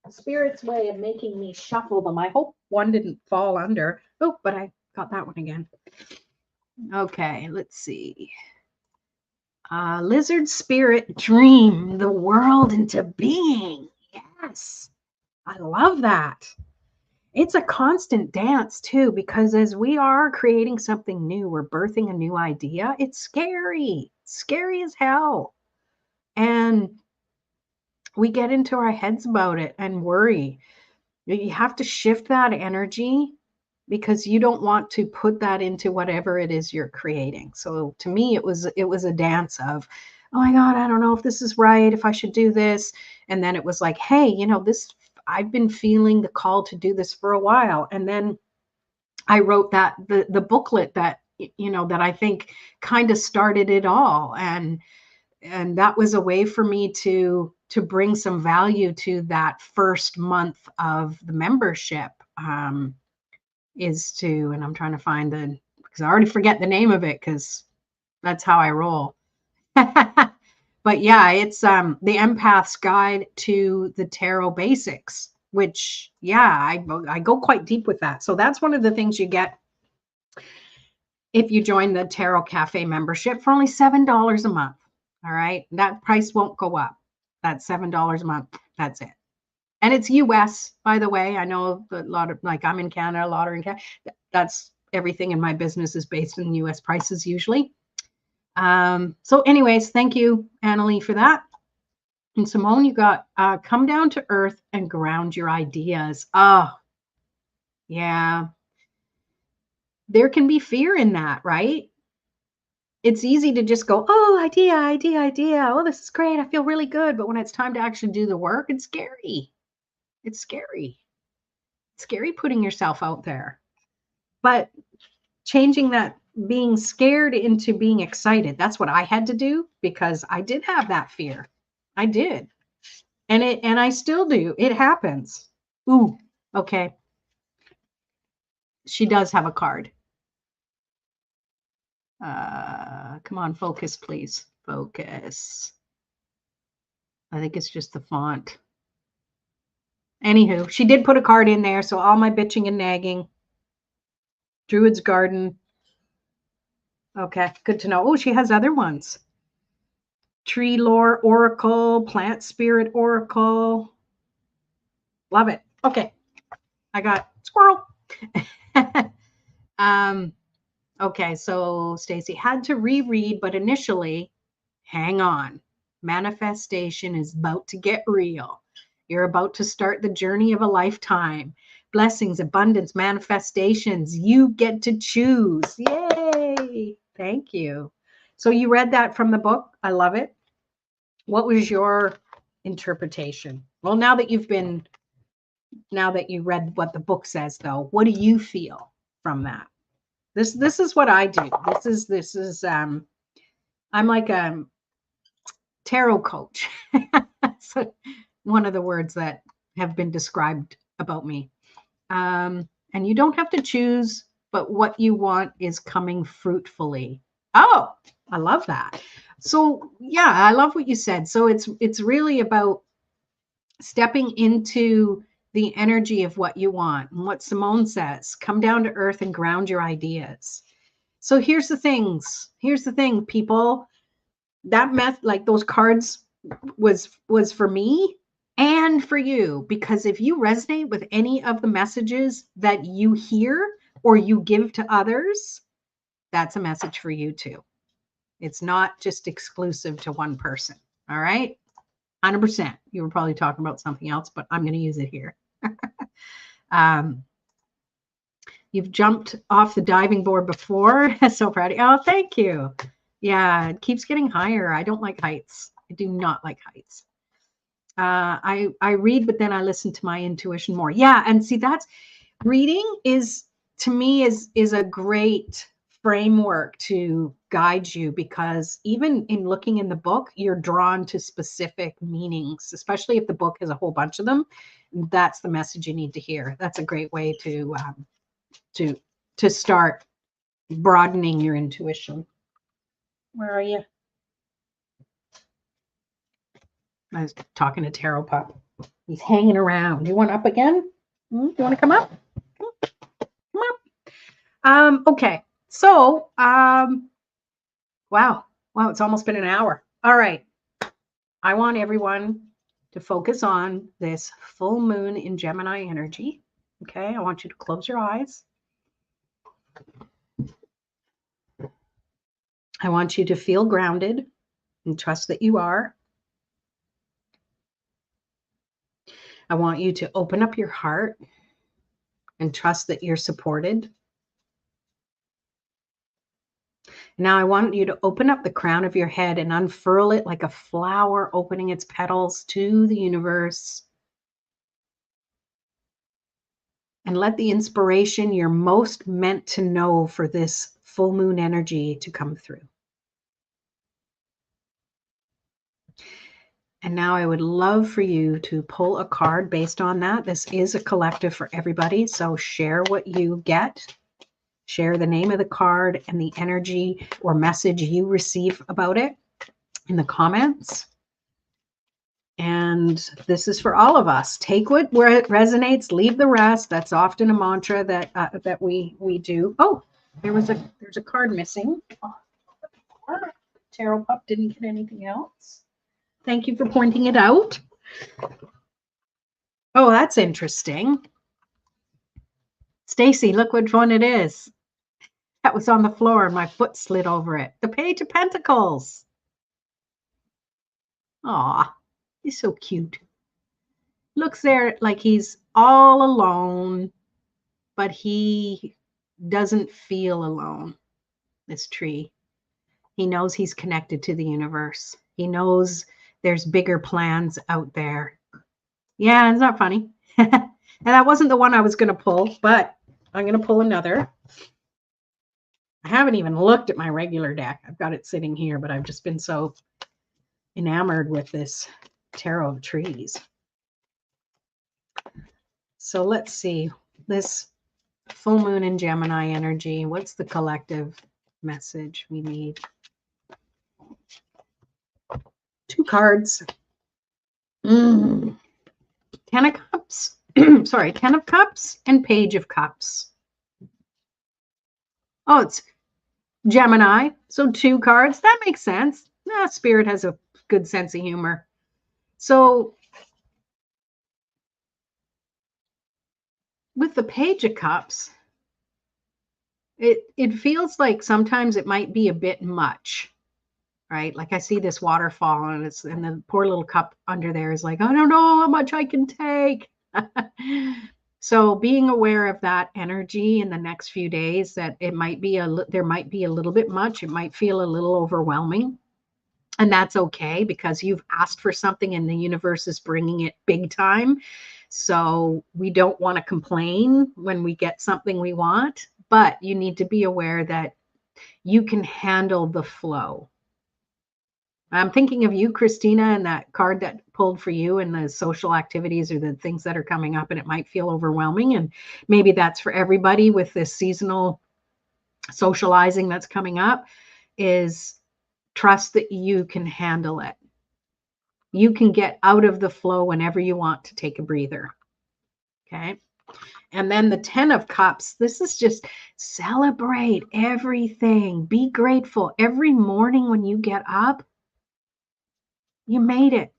Speaker 1: Spirit's way of making me shuffle them. I hope one didn't fall under. Oh, but I got that one again. Okay, let's see. Lizard spirit, dream the world into being. Yes, I love that. It's a constant dance too, because as we are creating something new, we're birthing a new idea. It's scary as hell. And we get into our heads about it and worry. You have to shift that energy, because you don't want to put that into whatever it is you're creating. So to me, it was a dance of, oh my God, I don't know if this is right, if I should do this. And then it was like, hey, I've been feeling the call to do this for a while. And then I wrote the booklet that I think kind of started it all. And that was a way for me to bring some value to that first month of the membership. And I'm trying to find because I already forget the name of it, because that's how I roll. But yeah, it's the Empath's Guide to the Tarot Basics, which yeah, I go quite deep with that. So that's one of the things you get if you join the Tarot Cafe membership for only $7 a month. All right. That price won't go up. That's $7 a month. That's it. And it's US, by the way. I know a lot of, like, I'm in Canada, a lot are in Canada. That's everything in my business is based in US prices usually. So anyways, thank you, Annalie, for that. And Simone, you got come down to earth and ground your ideas. Oh, yeah. There can be fear in that, right? It's easy to just go, oh, idea, idea, idea. Oh, this is great. I feel really good. But when it's time to actually do the work, it's scary. It's scary. It's scary putting yourself out there. But changing that being scared into being excited, that's what I had to do because I did have that fear. I did. And I still do. It happens. Ooh, okay. She does have a card. Come on, focus, please. Focus. I think it's just the font. Anywho, she did put a card in there, so all my bitching and nagging. Druid's Garden. Okay, good to know. Oh, she has other ones. Tree Lore Oracle, Plant Spirit Oracle. Love it. Okay, I got squirrel. Okay, so Stacy had to reread, but initially, hang on. Manifestation is about to get real. You're about to start the journey of a lifetime. Blessings, abundance, manifestations. You get to choose. Yay! Thank you. So you read that from the book. I love it. What was your interpretation? Well, now that you read what the book says, though, what do you feel from that? This is what I do. This is I'm like a tarot coach. So one of the words that have been described about me. And you don't have to choose, but what you want is coming fruitfully. Oh, I love that. So yeah, I love what you said. So it's really about stepping into the energy of what you want. And what Simone says, come down to earth and ground your ideas. So here's the thing, people. That like those cards was for me and for you, because if you resonate with any of the messages that you hear or you give to others, that's a message for you too. It's not just exclusive to one person. All right. 100%. You were probably talking about something else, but I'm going to use it here. You've jumped off the diving board before. So proud of you. Oh, thank you. Yeah, it keeps getting higher. I don't like heights. I do not like heights. I read, but then I listen to my intuition more. Yeah, and see, that's reading is, to me, is a great framework to guide you, because even in looking in the book, you're drawn to specific meanings, especially if the book has a whole bunch of them. That's the message you need to hear. That's a great way to start broadening your intuition. Where are you? I was talking to Tarot Pup. He's hanging around. You want up again? You want to come up? Come up. Okay. So, wow, it's almost been an hour. All right. I want everyone to focus on this full moon in Gemini energy. Okay. I want you to close your eyes. I want you to feel grounded and trust that you are. I want you to open up your heart and trust that you're supported. Now I want you to open up the crown of your head and unfurl it like a flower opening its petals to the universe. And let the inspiration you're most meant to know for this full moon energy to come through. And now I would love for you to pull a card based on that. This is a collective for everybody, so share what you get. Share the name of the card and the energy or message you receive about it. in the comments. And this is for all of us. Take what where it resonates, leave the rest. That's often a mantra that that we do. Oh, there's a card missing. Oh, Tarot Pup didn't get anything else. Thank you for pointing it out. Oh, that's interesting. Stacy, look which one it is. That was on the floor and my foot slid over it. The Page of Pentacles. Aw, he's so cute. Looks there like he's all alone, but he doesn't feel alone, this tree. He knows he's connected to the universe. He knows there's bigger plans out there. Yeah, it's not funny. And that wasn't the one I was going to pull, but I'm going to pull another. I haven't even looked at my regular deck. I've got it sitting here, but I've just been so enamored with this tarot of trees. So let's see. This full moon in Gemini energy. What's the collective message we need? 2 cards. 10 of Cups. Sorry, 10 of Cups and Page of Cups. Oh, it's Gemini. So 2 cards. That makes sense. Spirit has a good sense of humor. So with the Page of Cups, it feels like sometimes it might be a bit much, right? Like I see this waterfall and the poor little cup under there is like, I don't know how much I can take. So being aware of that energy in the next few days, that there might be a little bit much. It might feel a little overwhelming. And that's okay, because you've asked for something and the universe is bringing it big time. So we don't want to complain when we get something we want, but you need to be aware that you can handle the flow. I'm thinking of you, Christina, and that card that pulled for you and the social activities or the things that are coming up, and it might feel overwhelming. And maybe that's for everybody with this seasonal socializing that's coming up, is trust that you can handle it. You can get out of the flow whenever you want to take a breather. Okay. And then the 10 of Cups, this is just celebrate everything. Be grateful. Every morning when you get up, you made it.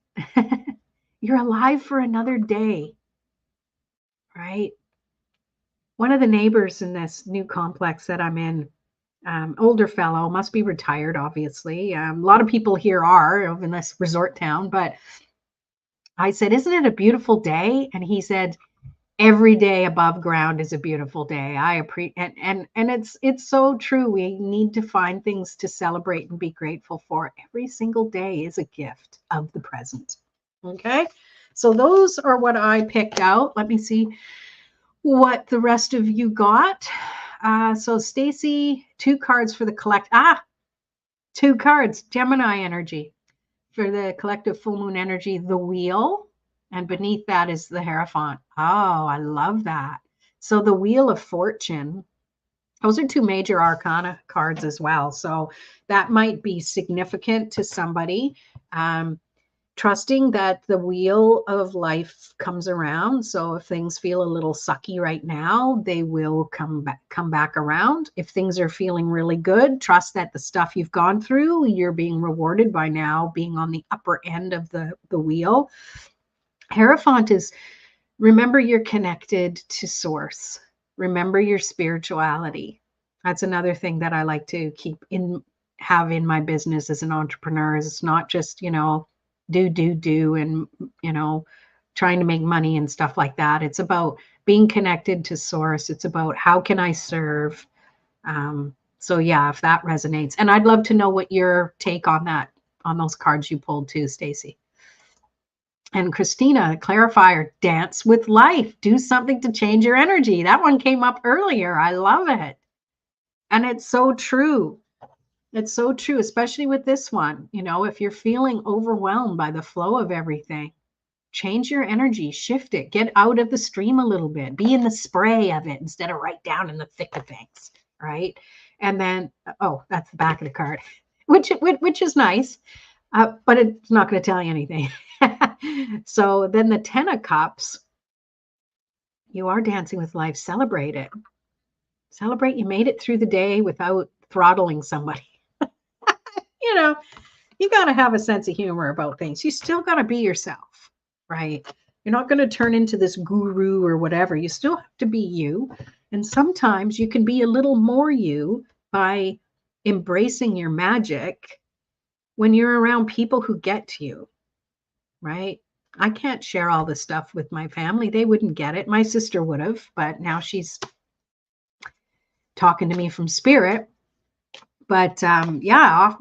Speaker 1: You're alive for another day, right? One of the neighbors in this new complex that I'm in, older fellow, must be retired, obviously. A lot of people here are in this resort town, but I said, isn't it a beautiful day? And he said, every day above ground is a beautiful day. I appreciate, and it's so true. We need to find things to celebrate and be grateful for. Every single day is a gift of the present. Okay, so those are what I picked out. Let me see what the rest of you got. So Stacy, 2 cards for the collect. 2 cards, Gemini energy. For the collective full moon energy, the Wheel. And beneath that is the Hierophant. Oh, I love that. So the Wheel of Fortune, those are 2 major arcana cards as well. So that might be significant to somebody. Trusting that the wheel of life comes around. So if things feel a little sucky right now, they will come back around. If things are feeling really good, trust that the stuff you've gone through, you're being rewarded by now being on the upper end of the wheel. Hierophant is, remember you're connected to source. Remember your spirituality. That's another thing that I like to have in my business as an entrepreneur. Is it's not just, do and trying to make money and stuff like that. It's about being connected to source. It's about how can I serve. So yeah, if that resonates, and I'd love to know what your take on those cards you pulled too, Stacy. And Christina, clarifier, dance with life. Do something to change your energy. That one came up earlier. I love it. And it's so true. It's so true, especially with this one. If you're feeling overwhelmed by the flow of everything, change your energy, shift it, get out of the stream a little bit, be in the spray of it instead of right down in the thick of things, right? And then, oh, that's the back of the card, which is nice. But it's not going to tell you anything. So then the 10 of cups, you are dancing with life. Celebrate it. Celebrate you made it through the day without throttling somebody. You know, you got to have a sense of humor about things. You still got to be yourself, right? You're not going to turn into this guru or whatever. You still have to be you. And sometimes you can be a little more you by embracing your magic when you're around people who get you, right? I can't share all this stuff with my family. They wouldn't get it. My sister would have, but now she's talking to me from spirit. But yeah,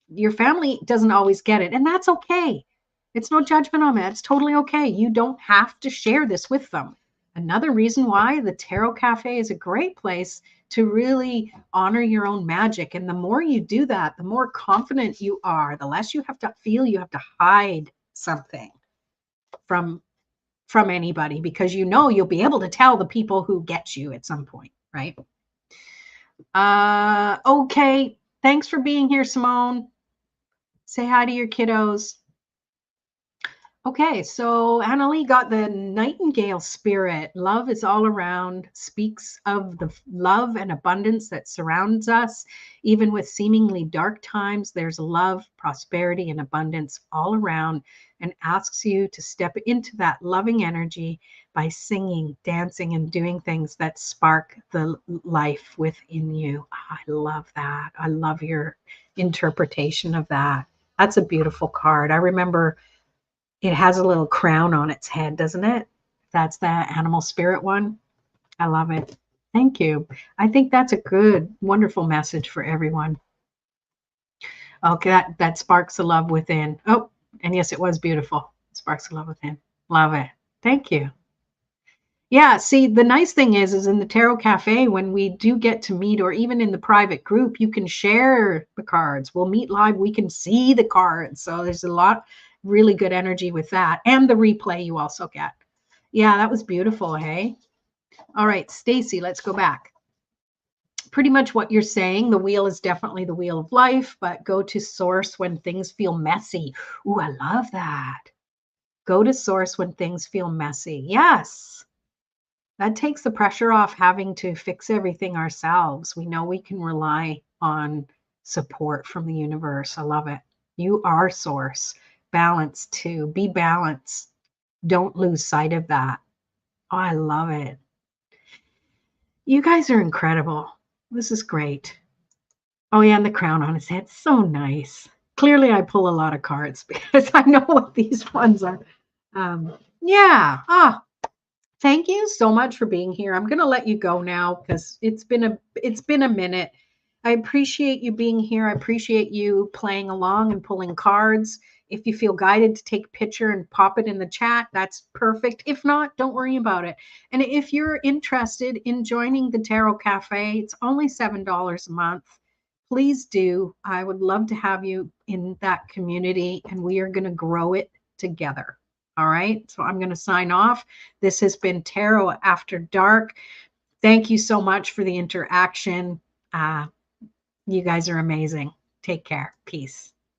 Speaker 1: your family doesn't always get it, and that's okay. It's no judgment on that. It's totally okay. You don't have to share this with them. Another reason why the Tarot Cafe is a great place to really honor your own magic. And the more you do that, the more confident you are, the less you have to feel you have to hide something from anybody, because you'll be able to tell the people who get you at some point, right? Okay. Thanks for being here, Simone. Say hi to your kiddos. Okay, so Annalie got the nightingale spirit. Love is all around, speaks of the love and abundance that surrounds us. Even with seemingly dark times, there's love, prosperity, and abundance all around, and asks you to step into that loving energy by singing, dancing, and doing things that spark the life within you. I love that. I love your interpretation of that. That's a beautiful card. I remember it has a little crown on its head, doesn't it? That's that animal spirit one. I love it. Thank you. I think that's a good, wonderful message for everyone. Okay, that sparks the love within. Oh, and yes, it was beautiful. Sparks the love within. Love it. Thank you. Yeah, see, the nice thing is in the Tarot Cafe, when we do get to meet, or even in the private group, you can share the cards. We'll meet live. We can see the cards. So there's a lot really good energy with that. And the replay you also get. Yeah, that was beautiful, hey? All right, Stacy, let's go back. Pretty much what you're saying, the wheel is definitely the wheel of life, but go to source when things feel messy. Ooh, I love that. Go to source when things feel messy. Yes. That takes the pressure off having to fix everything ourselves. We know we can rely on support from the universe. I love it. You are source. Balance too. Be balanced. Don't lose sight of that. Oh, I love it. You guys are incredible. This is great. Oh, yeah, and the crown on his head. So nice. Clearly, I pull a lot of cards because I know what these ones are. Yeah. Thank you so much for being here. I'm going to let you go now because it's been a minute. I appreciate you being here. I appreciate you playing along and pulling cards. If you feel guided to take a picture and pop it in the chat, that's perfect. If not, don't worry about it. And if you're interested in joining the Tarot Cafe, it's only $7 a month. Please do. I would love to have you in that community, and we are going to grow it together. All right. So I'm going to sign off. This has been Tarot After Dark. Thank you so much for the interaction. You guys are amazing. Take care. Peace.